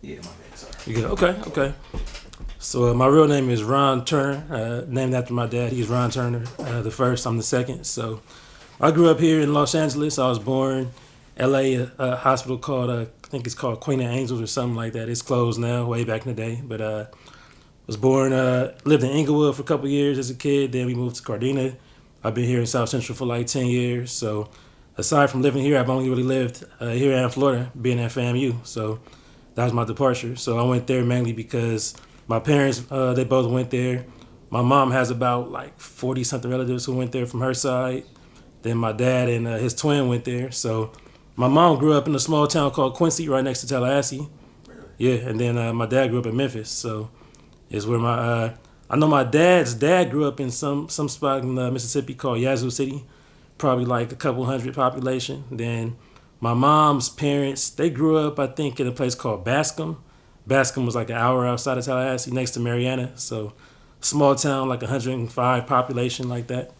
Yeah, my bad. Sorry. You good? Okay. So my real name is Ron Turner, named after my dad. He's Ron Turner, the first. I'm the second. So I grew up here in Los Angeles. I was born L.A. Hospital called I think it's called Queen of Angels or something like that. It's closed now, way back in the day. But was born, lived in Inglewood for a couple years as a kid. Then we moved to Gardena. I've been here in South Central for like 10 years. So aside from living here, I've only really lived here in Florida, being at FAMU. So that was my departure. So I went there mainly because my parents, they both went there. My mom has about like 40 something relatives who went there from her side. Then my dad and his twin went there. So my mom grew up in a small town called Quincy, right next to Tallahassee. Really? Yeah, and then my dad grew up in Memphis. So it's where I know my dad's dad grew up in some spot in Mississippi called Yazoo City, probably like a couple hundred population. Then my mom's parents, they grew up, I think, in a place called Bascom. Bascom was like an hour outside of Tallahassee, next to Mariana. So small town, like 105 population, like that.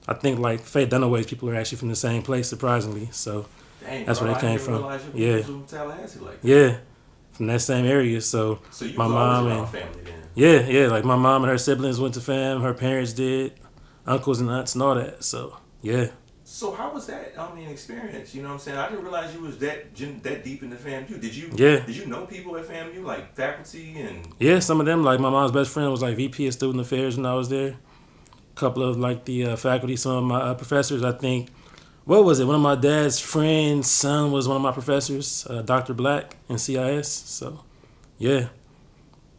I think like Faye Dunaway's people are actually from the same place, surprisingly. So Dang, that's bro, where they came I didn't from. realize Yeah, you from Tallahassee like that. yeah, from that same area. So So you my was always mom around and family then. yeah, like my mom and her siblings went to fam. Her parents did, uncles and aunts and all that. So yeah. So how was that? I mean, experience. You know what I'm saying? I didn't realize you was that deep into FAMU. Yeah. Did you know people at FAMU like faculty and? Yeah, some of them, like my mom's best friend was like VP of Student Affairs when I was there. A couple of like the faculty, some of my professors, I think. What was it? One of my dad's friend's son was one of my professors, Dr. Black in CIS. So, yeah.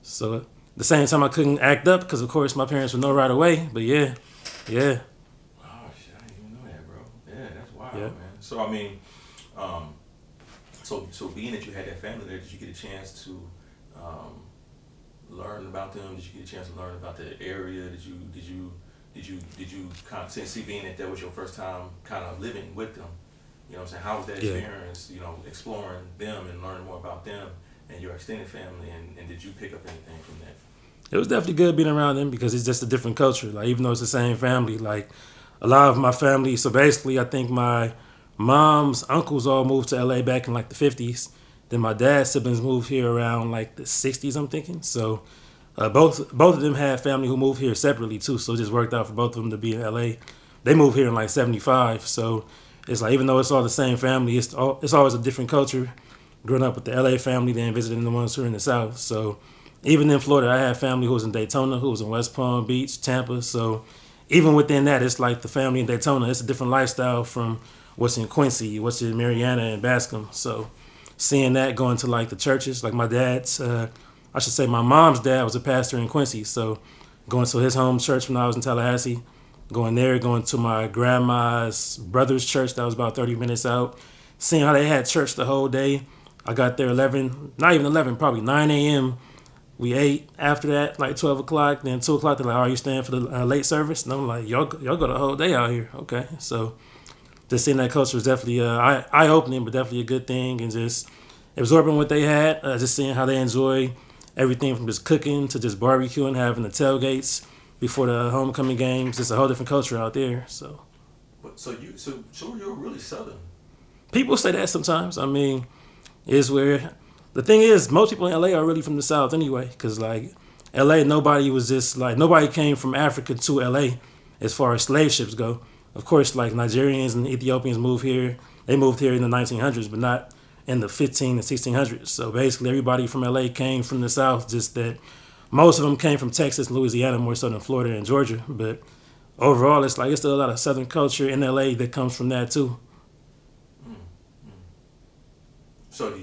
So, at the same time, I couldn't act up because, of course, my parents would know right away. But yeah. Oh shit! I didn't even know that, bro. Yeah, that's wild, Yeah. man. So I mean, um, so being that you had that family there, did you get a chance to learn about them? Did you get a chance to learn about the area? Did you kind of see being that was your first time kind of living with them? You know what I'm saying? How was that Yeah. experience? You know, exploring them and learning more about them and your extended family, and did you pick up anything from that? It was definitely good being around them because it's just a different culture. Like, even though it's the same family, like, a lot of my family, so basically, I think my mom's uncles all moved to LA back in like the 50s. Then my dad's siblings moved here around like the 60s, I'm thinking. So both of them had family who moved here separately too. So it just worked out for both of them to be in LA. They moved here in like 75. So it's like, even though it's all the same family, it's always a different culture. Growing up with the LA family, then visiting the ones who are in the South. So even in Florida, I had family who was in Daytona, who was in West Palm Beach, Tampa. So even within that, it's like the family in Daytona. It's a different lifestyle from what's in Quincy, what's in Mariana and Bascom. So seeing that, going to like the churches, like my dad's, I should say my mom's dad was a pastor in Quincy. So going to his home church when I was in Tallahassee, going there, going to my grandma's brother's church that was about 30 minutes out, seeing how they had church the whole day. I got there 11, not even 11, probably 9 a.m. We ate after that, like 12 o'clock. Then 2 o'clock, they're like, are you staying for the late service? And I'm like, y'all go the whole day out here. Okay. So just seeing that culture was definitely eye-opening, but definitely a good thing. And just absorbing what they had, just seeing how they enjoy everything from just cooking to just barbecuing, having the tailgates before the homecoming games. Just a whole different culture out there. So So you're really southern. people say that sometimes. I mean, it's where the thing is, most people in LA are really from the South anyway, because like LA, nobody came from Africa to LA as far as slave ships go. Of course, like Nigerians and Ethiopians moved here. They moved here in the 1900s, but not in the 15 and 1600s. So basically, everybody from LA came from the South. Just that most of them came from Texas, Louisiana, more so than Florida and Georgia. But overall, it's still a lot of Southern culture in LA that comes from that too. So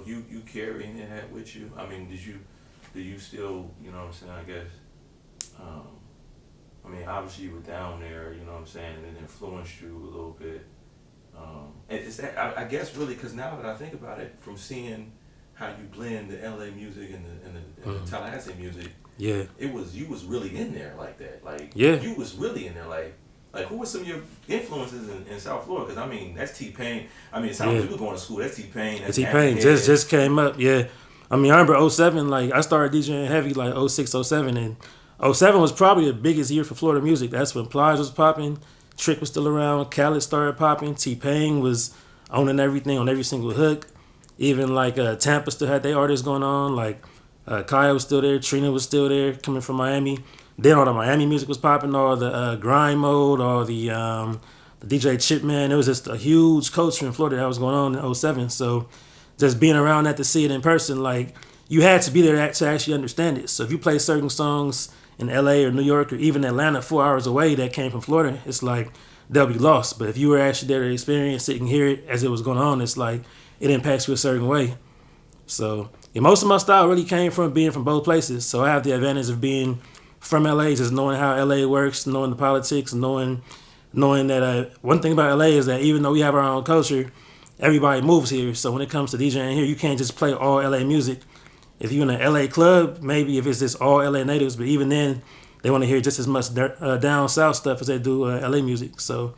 you carry any of that with you? I mean, do you still, you know what I'm saying, I guess, I mean, obviously you were down there, you know what I'm saying, and it influenced you a little bit. And is that, I guess really, because now that I think about it, from seeing how you blend the LA music and the Tallahassee music, Yeah. you was really in there like that. Like, Yeah. you was really in there like who were some of your influences in South Florida? Because I mean, that's T-Pain. I mean, it sounds like you were going to school. That's T-Pain. That's T-Pain just came up. Yeah. I mean, I remember '07. Like, I started DJing heavy like '06, '07, and '07 was probably the biggest year for Florida music. That's when Plies was popping, Trick was still around, Khaled started popping, T-Pain was owning everything on every single hook. Even like Tampa still had their artists going on. Like Kaya was still there, Trina was still there, coming from Miami. Then all the Miami music was popping, all the grind mode, all the DJ Chipman. It was just a huge culture in Florida that was going on in '07. So just being around that to see it in person, like you had to be there to actually understand it. So if you play certain songs in LA or New York or even Atlanta 4 hours away that came from Florida, it's like they'll be lost. But if you were actually there to experience it and hear it as it was going on, it's like it impacts you a certain way. So yeah, most of my style really came from being from both places. So I have the advantage of being from LA, just knowing how LA works, knowing the politics, knowing that one thing about LA is that even though we have our own culture, everybody moves here. So when it comes to DJing here, you can't just play all LA music. If you're in an LA club, maybe if it's just all LA natives, but even then, they want to hear just as much down south stuff as they do LA music. So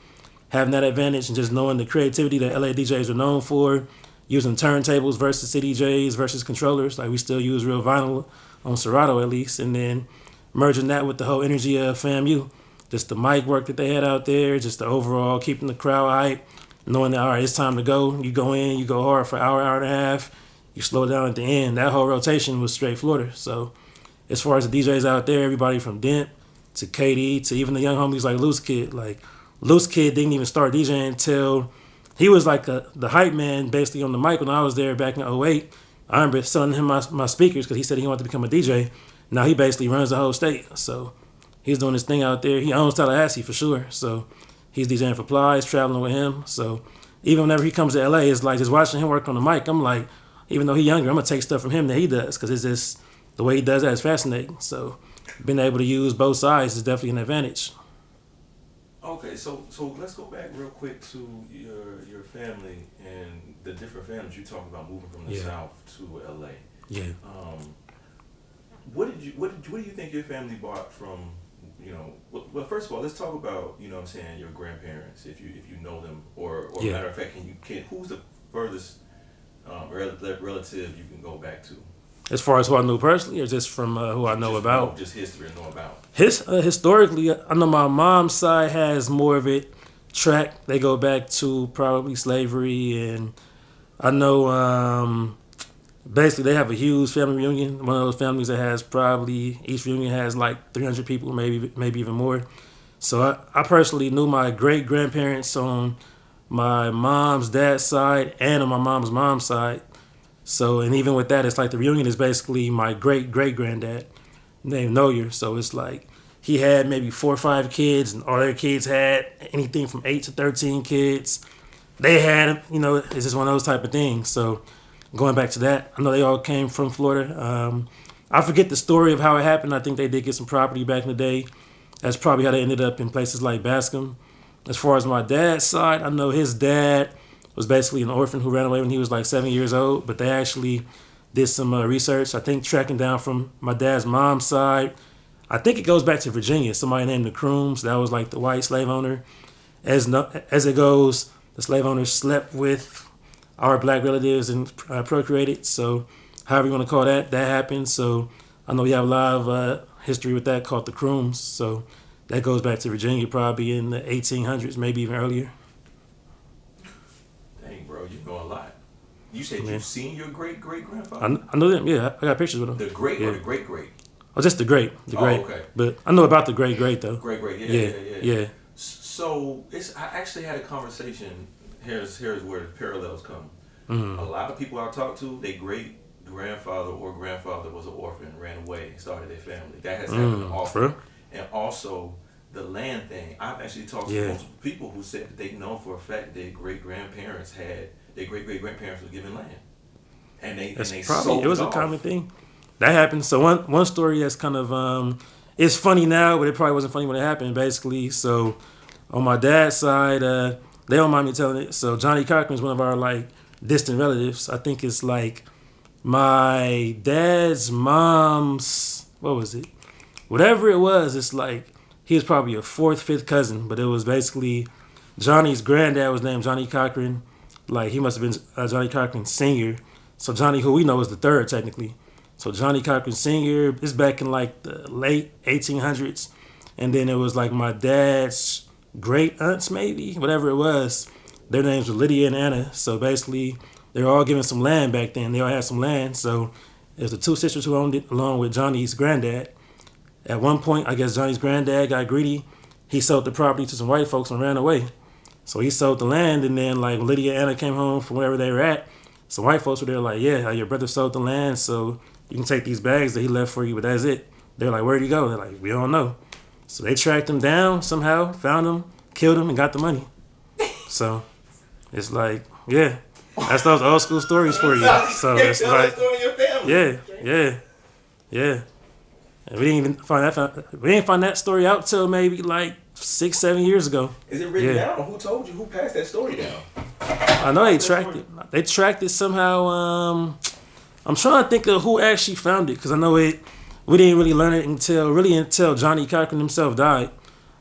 having that advantage and just knowing the creativity that LA DJs are known for, using turntables versus CDJs versus controllers, like we still use real vinyl on Serato at least, and then merging that with the whole energy of FAMU, just the mic work that they had out there, just the overall keeping the crowd hype, knowing that all right, it's time to go. You go in, you go hard for an hour, hour and a half, you slow down at the end. That whole rotation was straight Florida. So as far as the DJs out there, everybody from Dent to KD to even the young homies like Loose Kid. Like Loose Kid didn't even start DJing until he was like the hype man basically on the mic when I was there back in '08. I remember selling him my speakers because he said he wanted to become a DJ. Now he basically runs the whole state. So he's doing his thing out there. He owns Tallahassee for sure. So he's DJing for Plies, traveling with him. So even whenever he comes to LA, it's like just watching him work on the mic. I'm like, even though he's younger, I'm going to take stuff from him that he does because it's just the way he does that is fascinating. So being able to use both sides is definitely an advantage. Okay, so let's go back real quick to your family and the different families you talked about moving from the South to LA. Yeah. What do you think your family bought from, well, first of all, let's talk about, what I'm saying, your grandparents, if you know them, or matter of fact, who's the furthest relative you can go back to? As far as who I knew personally, or just from who I know about? Just history and know about. Historically, I know my mom's side has more of it tracked. They go back to probably slavery, and I know basically they have a huge family reunion. One of those families that has probably, each reunion has like 300 people, maybe even more. So I personally knew my great-grandparents on my mom's dad's side and on my mom's side. So, and even with that, it's like the reunion is basically my great-great-granddad named Noyer. So it's like he had maybe 4 or 5 kids, and all their kids had anything from 8 to 13 kids. They had, it's just one of those type of things. So going back to that, I know they all came from Florida. I forget the story of how it happened. I think they did get some property back in the day. That's probably how they ended up in places like Bascom. As far as my dad's side, I know his dad was basically an orphan who ran away when he was like 7 years old, but they actually did some research, I think tracking down from my dad's mom's side. I think it goes back to Virginia. Somebody named the Crooms, that was like the white slave owner. As it goes, the slave owners slept with our black relatives and procreated. So however you want to call that happened. So I know we have a lot of history with that called the Crooms. So that goes back to Virginia probably in the 1800s, maybe even earlier. You know a lot. You said you've seen your great-great-grandfather? I know them, yeah. I got pictures with them. The great or the great-great? Oh, just the great. Okay. But I know about the great though. Great, yeah. So I actually had a conversation. Here's where the parallels come. Mm-hmm. A lot of people I talk to, their great-grandfather or grandfather was an orphan, ran away, started their family. That has happened often. And also the land thing. I've actually talked to multiple people who said that they know for a fact their great-grandparents were given land. And they sold it was a common thing. That happened. So one story that's kind of it's funny now, but it probably wasn't funny when it happened, basically. So on my dad's side, they don't mind me telling it. So Johnny Cochran is one of our like distant relatives. I think it's like my dad's mom's, what was it? Whatever it was, it's like he was probably a 4th, 5th cousin, but it was basically Johnny's granddad was named Johnny Cochran. Like he must have been Johnny Cochran Sr. So Johnny, who we know, is the 3rd technically. So Johnny Cochran Sr. is back in like the late 1800s. And then it was like my dad's great aunts, maybe, whatever it was. Their names were Lydia and Anna. So basically, they were all given some land back then. They all had some land. So it was the two sisters who owned it along with Johnny's granddad. At one point, I guess Johnny's granddad got greedy. He sold the property to some white folks and ran away. So he sold the land, and then like Lydia and Anna came home from wherever they were at. Some white folks were there like, yeah, your brother sold the land, so you can take these bags that he left for you, but that's it. They're like, where'd he go? They're like, we don't know. So they tracked him down somehow, found him, killed him, and got the money. So it's like, yeah, that's those old school stories for you. So it's like, yeah. And we didn't find that story out till maybe like 6-7 years ago. Is it written down? Who told you? Who passed that story down? I know they tracked it. They tracked it somehow. I'm trying to think of who actually found it because I know we didn't really learn it until Johnny Cochran himself died.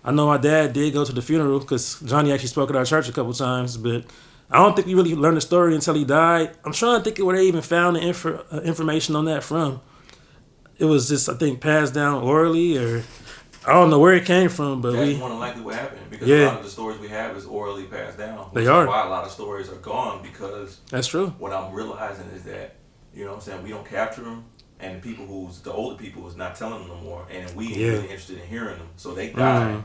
I know my dad did go to the funeral because Johnny actually spoke at our church a couple times, but I don't think we really learned the story until he died. I'm trying to think of where they even found the information on that from. It was just, I think, passed down orally, or I don't know where it came from, but that's more than likely what happened because a lot of the stories we have is orally passed down. They are. That's why a lot of stories are gone because that's true. What I'm realizing is that, you know what I'm saying, we don't capture them, and the older people is not telling them no more, and we ain't really interested in hearing them, so they die. And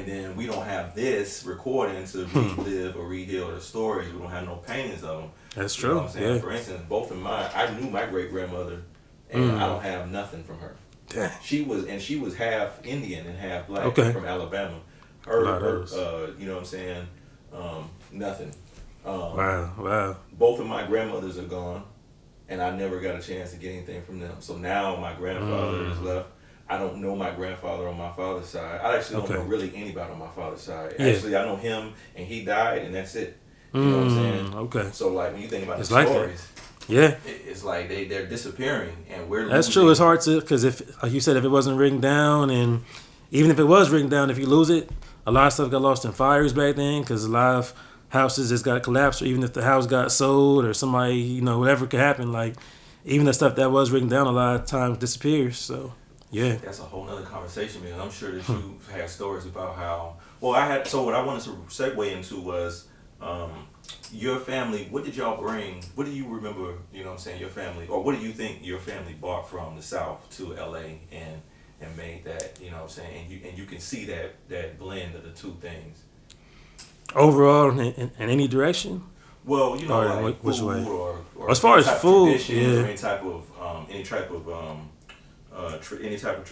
then we don't have this recording to relive or reheal their stories. We don't have no paintings of them. That's true. You know what I'm saying? For instance, both of mine, I knew my great grandmother. And I don't have nothing from her. Damn. She was half Indian and half black from Alabama. Her you know what I'm saying? Nothing. Wow. Both of my grandmothers are gone, and I never got a chance to get anything from them. So now my grandfather is left. I don't know my grandfather on my father's side. I actually don't know really anybody on my father's side. Yeah. Actually, I know him, and he died, and that's it. You know what I'm saying? Okay. So like when you think about the stories. Yeah, it's like they're disappearing, and we're that's true. It's hard to because if, like you said, if it wasn't written down, and even if it was written down, if you lose it, a lot of stuff got lost in fires back then because a lot of houses just got collapsed, or even if the house got sold or somebody, whatever could happen. Like even the stuff that was written down, a lot of times disappears. So yeah, that's a whole nother conversation, man. I'm sure that you've had stories about how. Well, I had. So what I wanted to segue into was. Your family, what did y'all bring? What do you remember, you know what I'm saying, your family, or what do you think your family brought from the South to LA and made that, you know what I'm saying, and you can see that blend of the two things? Overall, in any direction? Well, like which food way? Or as far as food, or any type of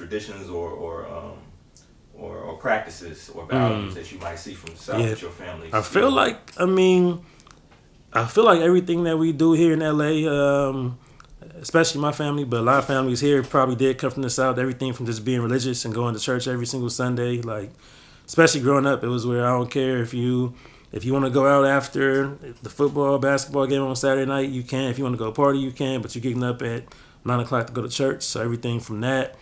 traditions or practices or values that you might see from the South that your family. I feel like everything that we do here in LA, especially my family, but a lot of families here probably did come from the South. Everything from just being religious and going to church every single Sunday, like especially growing up, it was where I don't care if you want to go out after the football, basketball game on Saturday night, you can. If you want to go party, you can, but you're getting up at 9:00 to go to church. So everything from that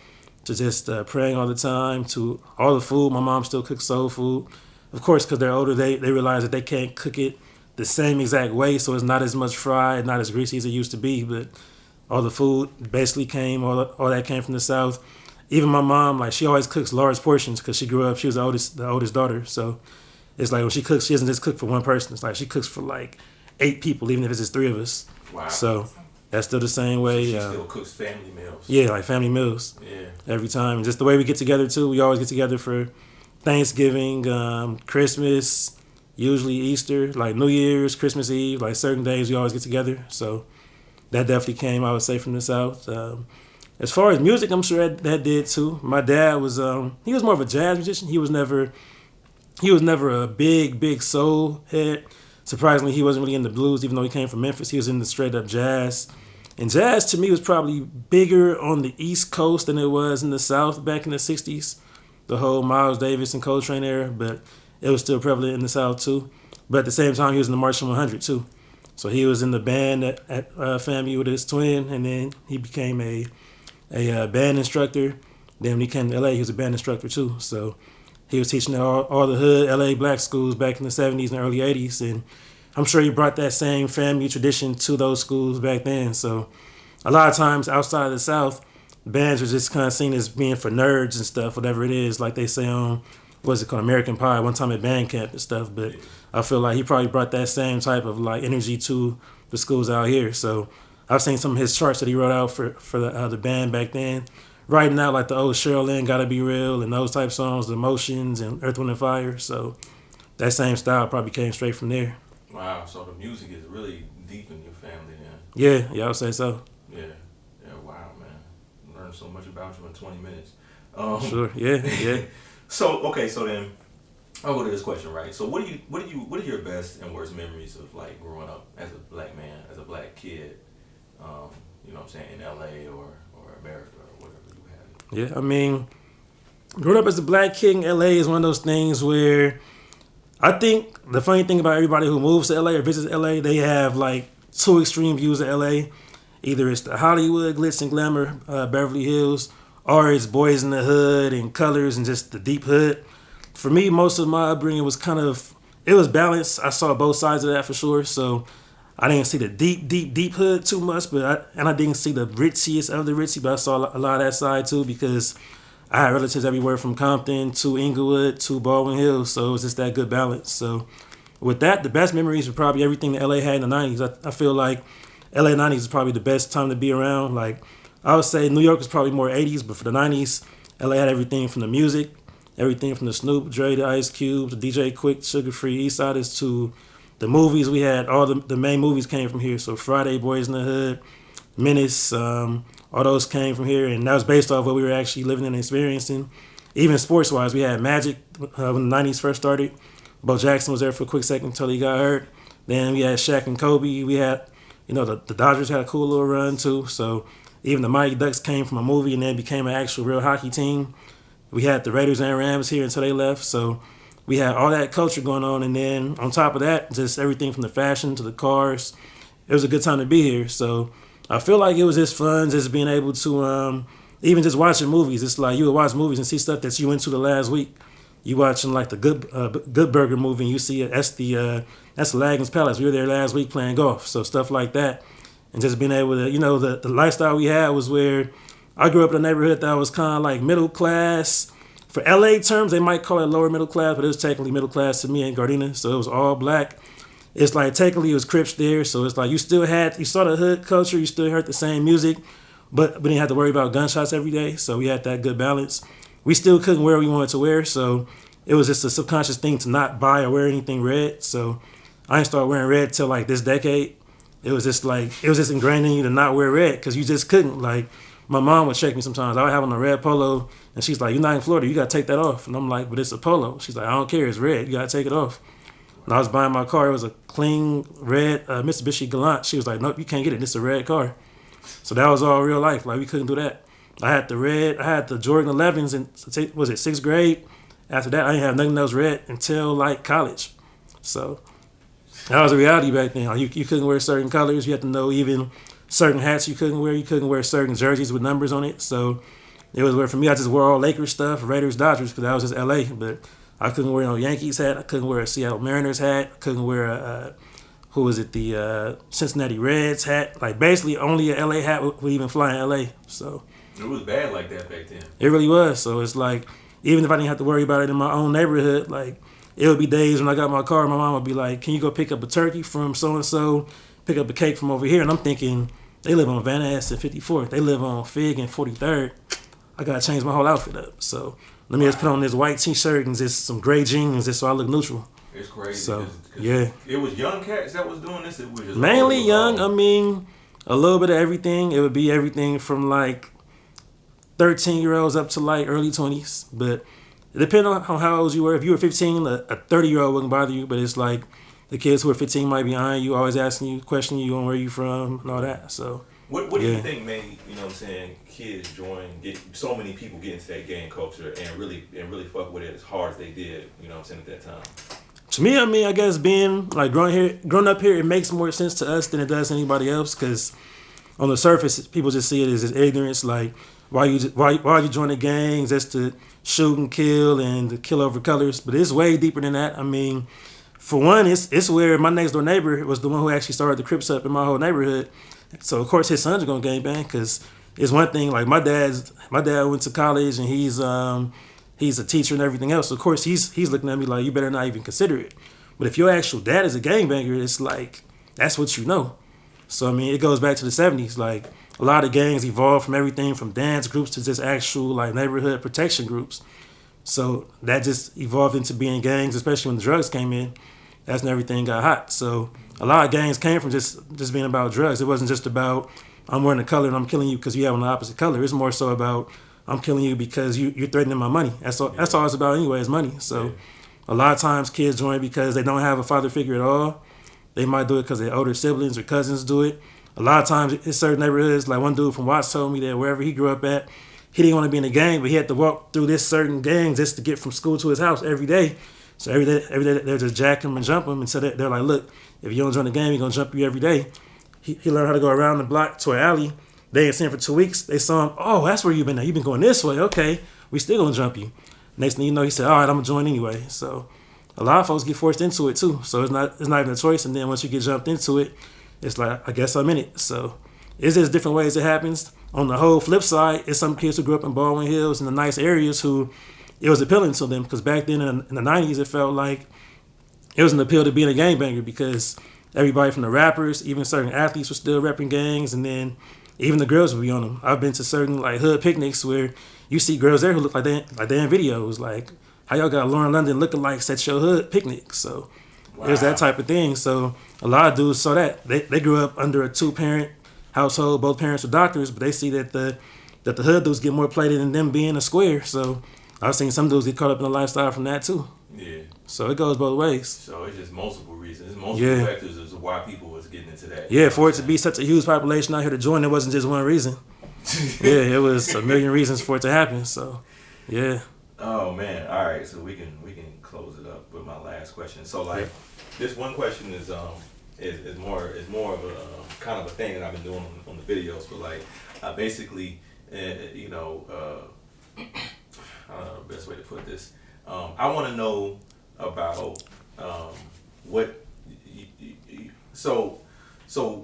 to just praying all the time to all the food. My mom still cooks soul food. Of course, because they're older, they realize that they can't cook it the same exact way, so it's not as much fried, not as greasy as it used to be, but all the food basically all that came from the South. Even my mom, like, she always cooks large portions because she grew up, she was the oldest daughter, so it's like when she cooks, she doesn't just cook for one person. It's like she cooks for like 8 people, even if it's just 3 of us. Wow. So that's still the same way. She still cooks family meals. Yeah, like family meals. Yeah. Every time. And just the way we get together, too. We always get together for Thanksgiving, Christmas, usually Easter, like New Year's, Christmas Eve, like certain days we always get together. So that definitely came, I would say, from the South. As far as music, I'm sure that did, too. My dad was, he was more of a jazz musician. He was never a big soul head. Surprisingly, he wasn't really into blues, even though he came from Memphis. He was into straight up jazz. And jazz, to me, was probably bigger on the East Coast than it was in the South back in the 60s. The whole Miles Davis and Coltrane era, but it was still prevalent in the South, too. But at the same time, he was in the Marching 100, too. So he was in the band at FAMU with his twin, and then he became a band instructor. Then when he came to LA, he was a band instructor, too. So he was teaching at all the hood LA black schools back in the 70s and early 80s. And I'm sure he brought that same family tradition to those schools back then. So a lot of times outside of the South, bands were just kind of seen as being for nerds and stuff, whatever it is, like they say on, what's it called, American Pie, one time at band camp and stuff. But I feel like he probably brought that same type of like energy to the schools out here. So I've seen some of his charts that he wrote out for the band back then. Writing out like the old Cheryl Lynn, Gotta Be Real, and those type songs, the Emotions and Earth, Wind and Fire. So that same style probably came straight from there. Wow, so the music is really deep in your family then. Yeah, I would say so. Yeah, yeah, wow, man. Learned so much about you in 20 minutes. Sure, yeah. So okay, so then I'll go to this question, right? So what are your best and worst memories of like growing up as a black man, as a black kid? You know what I'm saying, in LA or America or whatever you have. Yeah, I mean, growing up as a black kid in LA is one of those things where I think the funny thing about everybody who moves to LA or visits LA, they have like two extreme views of LA. Either it's the Hollywood glitz and glamour, Beverly Hills, or it's boys in the hood and colors and just the deep hood. For me, most of my upbringing was it was balanced. I saw both sides of that for sure. So I didn't see the deep hood too much, I didn't see the ritziest of the ritzy, but I saw a lot of that side too because I had relatives everywhere from Compton to Inglewood to Baldwin Hills, so it was just that good balance. So with that, the best memories were probably everything that LA had in the 90s. I feel like LA 90s is probably the best time to be around. Like I would say New York was probably more 80s, but for the 90s, LA had everything from the music, everything from the Snoop, Dre, the Ice Cube, the DJ Quick, Sugar Free, Eastsiders to the movies. We had all the main movies came from here. So Friday, Boys in the Hood, Menace, all those came from here, and that was based off what we were actually living and experiencing. Even sports-wise, we had Magic when the 90s first started. Bo Jackson was there for a quick second until he got hurt. Then we had Shaq and Kobe. We had, the Dodgers had a cool little run too. So even the Mighty Ducks came from a movie and then became an actual real hockey team. We had the Raiders and Rams here until they left. So we had all that culture going on, and then on top of that, just everything from the fashion to the cars. It was a good time to be here. So I feel like it was just fun, just being able to, even just watching movies. It's like you would watch movies and see stuff that you went to the last week. You watching like the Good Burger movie, and you see it. That's the Lagan's Palace. We were there last week playing golf, so stuff like that, and just being able to, the lifestyle we had was where I grew up in a neighborhood that was kind of like middle class. For LA terms, they might call it lower middle class, but it was technically middle class to me in Gardena, so it was all black. It's like technically it was Crips there, so it's like you saw the hood culture, you still heard the same music, but we didn't have to worry about gunshots every day, so we had that good balance. We still couldn't wear what we wanted to wear, so it was just a subconscious thing to not buy or wear anything red. So I didn't start wearing red till like this decade. It was just ingrained in you to not wear red because you just couldn't. Like my mom would check me sometimes. I would have on a red polo, and she's like, "You're not in Florida. You gotta take that off." And I'm like, "But it's a polo." She's like, "I don't care. It's red. You gotta take it off." And I was buying my car. It was a clean red Mitsubishi Galant. She was like, "Nope, you can't get it. It's a red car." So that was all real life. Like we couldn't do that. I had the Jordan 11s in, was it 6th grade? After that, I didn't have nothing else red until like college. So that was a reality back then. Like, you couldn't wear certain colors. You had to know even certain hats you couldn't wear. You couldn't wear certain jerseys with numbers on it. So it was where for me, I just wore all Lakers stuff, Raiders, Dodgers, because that was just LA. But I couldn't wear no Yankees hat. I couldn't wear a Seattle Mariners hat. I couldn't wear the Cincinnati Reds hat. Like basically only a LA hat would even fly in LA. So it was bad like that back then. It really was. So it's like, even if I didn't have to worry about it in my own neighborhood, like it would be days when I got my car, my mom would be like, "Can you go pick up a turkey from so-and-so, pick up a cake from over here?" And I'm thinking, they live on Van Ness and 54th. They live on Fig and 43rd. I got to change my whole outfit up. So let me just put on this white t-shirt and just some gray jeans just so I look neutral. It's crazy. So, yeah. It was young cats that was doing this? It was just mainly young. I mean, a little bit of everything. It would be everything from like 13-year-olds up to like early 20s. But it depended on how old you were. If you were 15, a 30-year-old wouldn't bother you. But it's like the kids who are 15 might be eyeing you, always asking you, questioning you on where you from and all that. So what do you think made, kids get so many people get into that gang culture and really fuck with it as hard as they did, at that time? To me, I guess being like growing up here, it makes more sense to us than it does to anybody else. Because on the surface, people just see it as ignorance. Like, why you join the gangs? Just to shoot and kill and to kill over colors. But it's way deeper than that. I mean, for one, it's where my next door neighbor was the one who actually started the Crips up in my whole neighborhood. So of course his sons are gonna gangbang because it's one thing. Like my dad went to college and he's a teacher and everything else. So of course he's looking at me like, you better not even consider it. But if your actual dad is a gangbanger, it's like that's what you know. So I mean, it goes back to the 70s. Like a lot of gangs evolved from everything from dance groups to just actual like neighborhood protection groups. So that just evolved into being gangs, especially when the drugs came in. That's when everything got hot. So a lot of gangs came from just being about drugs. It wasn't just about I'm wearing a color and I'm killing you because you have an opposite color. It's more so about I'm killing you because you're threatening my money. That's all. That's all it's about anyway. Is money. So a lot of times kids join because they don't have a father figure at all. They might do it because their older siblings or cousins do it. A lot of times in certain neighborhoods, like one dude from Watts told me that wherever he grew up at, he didn't want to be in a gang, but he had to walk through this certain gang just to get from school to his house every day. So every day they'll just jack him and jump him. And so they're like, look, if you don't join the gang, we're going to jump you every day. He learned how to go around the block to an alley. They ain't seen him for 2 weeks. They saw him, oh, that's where you've been at. You've been going this way. Okay, we still going to jump you. Next thing you know, he said, all right, I'm going to join anyway. So a lot of folks get forced into it too. So it's not even a choice. And then once you get jumped into it, it's like, I guess I'm in it. So it's just different ways it happens. On the whole flip side, it's some kids who grew up in Baldwin Hills in the nice areas who it was appealing to them because back then in the 90s, it felt like it was an appeal to being a gangbanger because everybody from the rappers, even certain athletes were still repping gangs, and then even the girls would be on them. I've been to certain like hood picnics where you see girls there who look like they in videos. Like, how y'all got Lauren London lookalikes at your hood picnic? So wow. It was that type of thing. So a lot of dudes saw that. They grew up under a 2-parent household. Both parents were doctors, but they see that the hood dudes get more plated than them being a square. So I've seen some dudes get caught up in the lifestyle from that too. Yeah. So it goes both ways. So it's just multiple reasons. It's multiple factors as to why people was getting into that. Yeah, for it to be such a huge population out here to join, it wasn't just one reason. Yeah, it was a million reasons for it to happen. So, yeah. Oh man! All right, so we can close it up with my last question. So like, this one question is more of a kind of a thing that I've been doing on the videos, but like, basically, I don't know the best way to put this. I want to know about what. So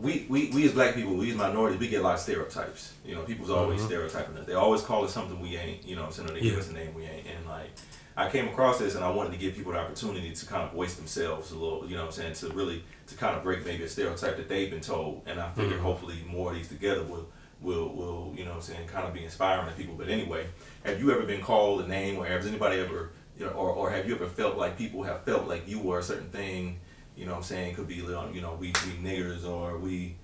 we as black people, we as minorities, we get a lot of stereotypes. You know, people's always stereotyping us. They always call us something we ain't. You know what I'm saying? Or they give us a name we ain't. And like, I came across this and I wanted to give people the opportunity to kind of voice themselves a little. You know what I'm saying? To kind of break maybe a stereotype that they've been told. And I figured hopefully more of these together will you know what I'm saying, kind of be inspiring to people. But anyway, have you ever been called a name, or has anybody ever, you know, or have you ever felt like people have felt like you were a certain thing? You know what I'm saying? Could be, you know, we niggers, or we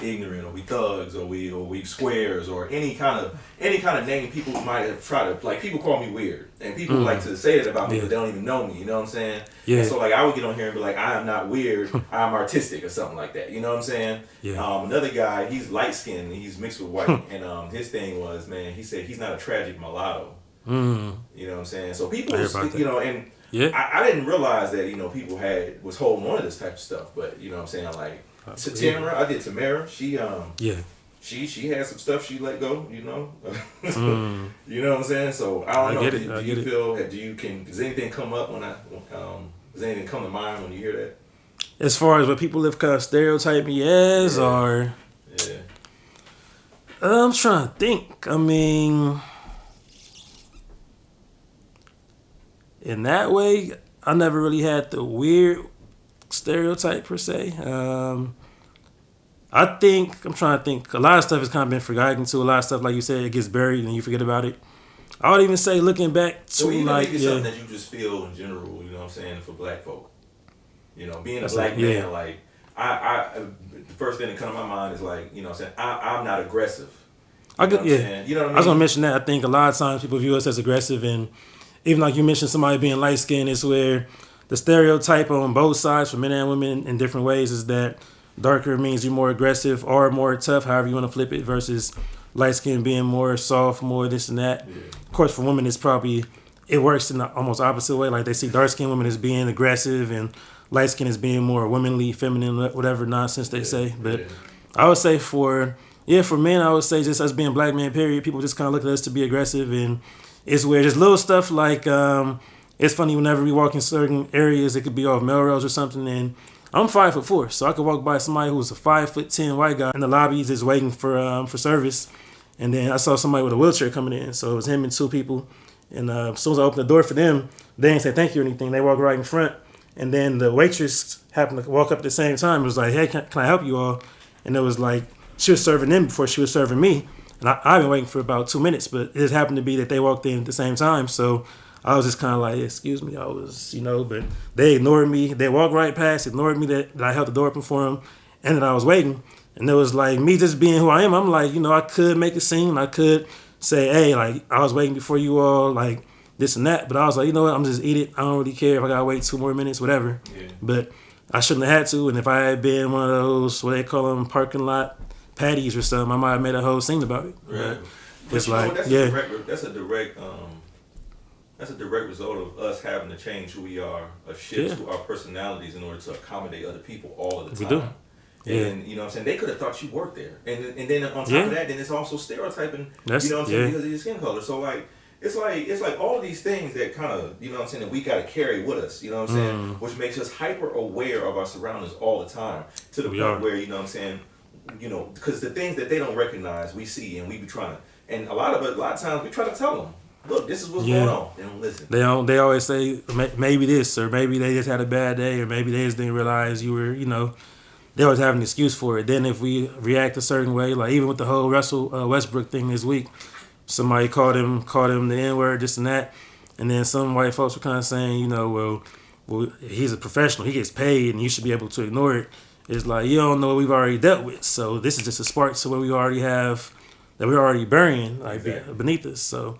ignorant, or we thugs, or we squares, or any kind of name people might have tried to, like, people call me weird, and people like to say that about me, but they don't even know me. You know what I'm saying? Yeah. And so like I would get on here and be like, I am not weird, I'm artistic, or something like that. You know what I'm saying? Yeah. Another guy, he's light skinned, and he's mixed with white, and his thing was, man, he said he's not a tragic mulatto. You know what I'm saying? So people, you know, and. Yeah. I didn't realize that, you know, people was holding on to this type of stuff, but you know what I'm saying, like Tamara, I did Tamara, she she had some stuff she let go, you know. You know what I'm saying? So I don't know. Do you feel does anything come up does anything come to mind when you hear that? As far as what people have kind of stereotyped me as, or I'm trying to think. I mean, in that way, I never really had the weird stereotype per se. I'm trying to think. A lot of stuff has kind of been forgotten too. A lot of stuff, like you said, it gets buried and you forget about it. I would even say, looking back to something that you just feel in general. You know what I'm saying, for black folk. You know, being a black man, like I the first thing that comes to my mind is like, you know what I'm saying, I'm not aggressive. You know what I'm saying? You know what I mean? I was gonna mention that. I think a lot of times people view us as aggressive, and even like you mentioned, somebody being light skinned, is where the stereotype on both sides for men and women in different ways is that darker means you're more aggressive or more tough, however you want to flip it, versus light skin being more soft, more this and that. Yeah. Of course, for women, it works in the almost opposite way. Like they see dark skinned women as being aggressive and light skin as being more womanly, feminine, whatever nonsense they say. But I would say for men, I would say just us being black men, period, people just kind of look at us to be aggressive, and it's where just little stuff like, it's funny whenever we walk in certain areas, it could be off Melrose or something, and I'm 5'4", so I could walk by somebody who's a 5'10" white guy in the lobby just waiting for service, and then I saw somebody with a wheelchair coming in, so it was him and two people, and as soon as I opened the door for them, they didn't say thank you or anything. They walked right in front, And then the waitress happened to walk up at the same time. It was like, hey, can I help you all? And it was like, she was serving them before she was serving me. And I've been waiting for about 2 minutes, but it just happened to be that they walked in at the same time. So I was just kind of like, excuse me. I was, but they ignored me. They walked right past, ignored me that I held the door open for them, and that I was waiting. And it was like me just being who I am. I'm like, I could make a scene. I could say, hey, like, I was waiting before you all, like, this and that. But I was like, you know what? I'm just eat it. I don't really care if I got to wait 2 more minutes, whatever. Yeah. But I shouldn't have had to. And if I had been one of those, what they call them, parking lot patties or something, I might have made a whole scene about it. Right. It's like, that's yeah. That's a direct result of us having to change who we are, a shift to our personalities in order to accommodate other people all of the time. We do. Yeah. And you know what I'm saying? They could have thought you worked there. And then on top of that, then it's also stereotyping, That's, you know what I'm saying, because of your skin color. So like it's like all of these things that kind of, you know what I'm saying, that we gotta carry with us, you know what I'm saying? Which makes us hyper aware of our surroundings all the time. To the point where, you know what I'm saying, because the things that they don't recognize, we see, and we be trying to, and a lot of times we try to tell them, look, this is what's going on. They don't listen. They always say maybe this, or maybe they just had a bad day, or maybe they just didn't realize you were, they always have an excuse for it. Then if we react a certain way, like even with the whole Russell Westbrook thing this week, somebody called him the N-word, this and that, and then some white folks were kind of saying, well, he's a professional, he gets paid, and you should be able to ignore it. It's like, you don't know what we've already dealt with, so this is just a spark to what we already have, that we're already burying, like beneath us. So